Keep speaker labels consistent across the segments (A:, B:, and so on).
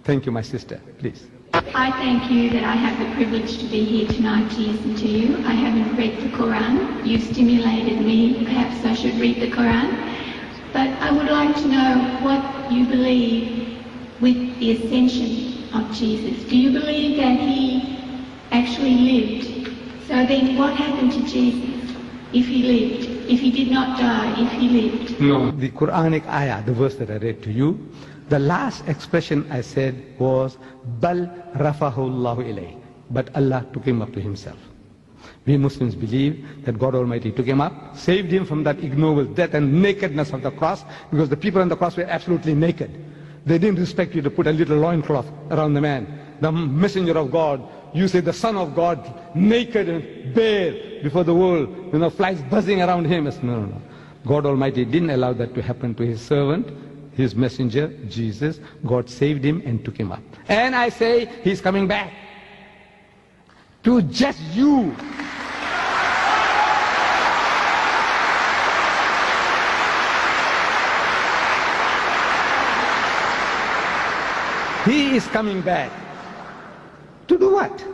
A: Thank you, my sister. Please.
B: I thank you that I have the privilege to be here tonight to listen to you. I haven't read the Quran. You've stimulated me. Perhaps I should read the Quran. But I would like to know what you believe with the ascension of Jesus. Do you believe that he actually lived? So then what happened to Jesus if he lived? If he did not die, if he lived?
A: No. The Quranic ayah, the verse that I read to you, the last expression I said was, Bal rafahu Allahu ilayh. But Allah took him up to himself. We Muslims believe that God Almighty took him up, saved him from that ignoble death and nakedness of the cross, because the people on the cross were absolutely naked. They didn't respect you to put a little loincloth around the man. The messenger of God, you say the Son of God, naked and bare before the world, flies buzzing around him. No. God Almighty didn't allow that to happen to his servant, his messenger, Jesus. God saved him and took him up. And I say, he's coming back to judge you. He is coming back. To do what?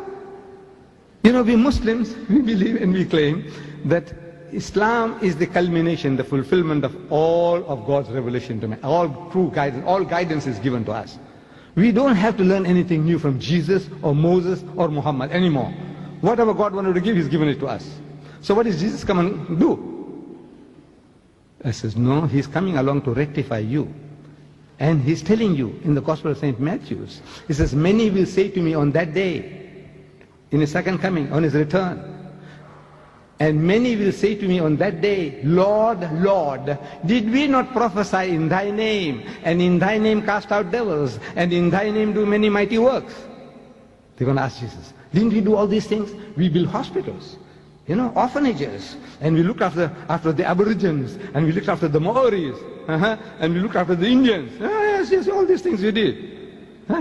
A: We Muslims, we believe and we claim that Islam is the culmination, the fulfillment of all of God's revelation to man. All true guidance, all guidance is given to us. We don't have to learn anything new from Jesus or Moses or Muhammad anymore. Whatever God wanted to give, he's given it to us. So what is Jesus coming to do? I says, no, he's coming along to rectify you. And he's telling you in the Gospel of St. Matthew, he says, many will say to me on that day, in his second coming, on his return, and many will say to me on that day, Lord, Lord, did we not prophesy in thy name, and in thy name cast out devils, and in thy name do many mighty works? They're going to ask Jesus, didn't we do all these things? We built hospitals, orphanages, and we looked after the Aborigines, and we looked after the Maoris, and we looked after the Indians. Yes, all these things we did.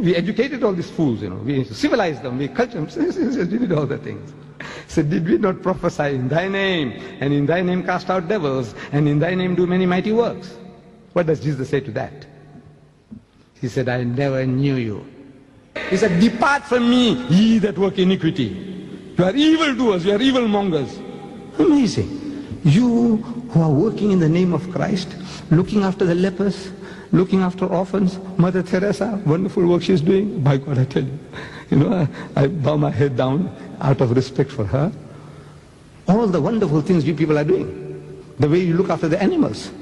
A: We educated all these fools, we civilized them, we cultured them, we did all the things. So did we not prophesy in thy name, and in thy name cast out devils, and in thy name do many mighty works? What does Jesus say to that? He said, I never knew you. He said, depart from me, ye that work iniquity. You are evildoers, you are evilmongers. Amazing. You who are working in the name of Christ, looking after the lepers, looking after orphans, Mother Teresa, wonderful work she's doing. By God, I tell you, I bow my head down out of respect for her. All the wonderful things you people are doing. The way you look after the animals,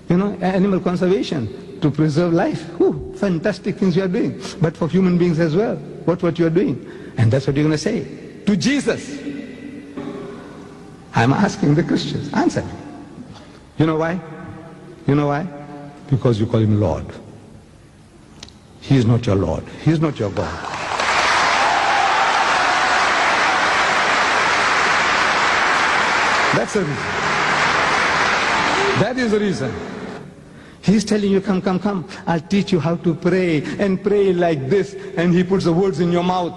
A: animal conservation, to preserve life. Fantastic things you are doing. But for human beings as well, what you are doing. And that's what you're going to say to Jesus. I'm asking the Christians, answer me. You know why? You know why? Because you call him Lord. He is not your Lord. He is not your God. That's the reason. That is the reason. He's telling you, come, I'll teach you how to pray, and pray like this, and he puts the words in your mouth.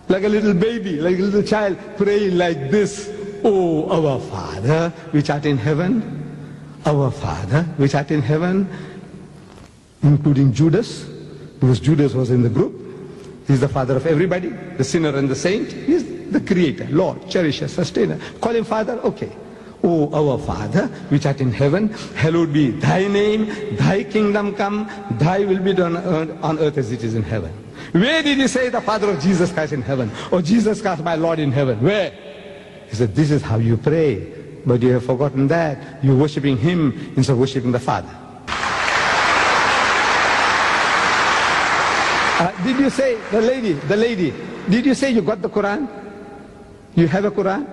A: Like a little baby, like a little child, pray like this. Oh, our Father, which art in heaven. Our Father, which art in heaven, including Judas, because Judas was in the group. He's the father of everybody, the sinner and the saint. He's the creator, Lord, cherisher, sustainer. Call him Father, okay. Oh, our Father, which art in heaven, hallowed be thy name, thy kingdom come, thy will be done on earth as it is in heaven. Where did he say the Father of Jesus Christ in heaven? Or Jesus Christ my Lord in heaven? Where? He said, this is how you pray. But you have forgotten that. You're worshipping him instead of worshipping the Father. Did you say, the lady, did you say you got the Quran? You have a Quran?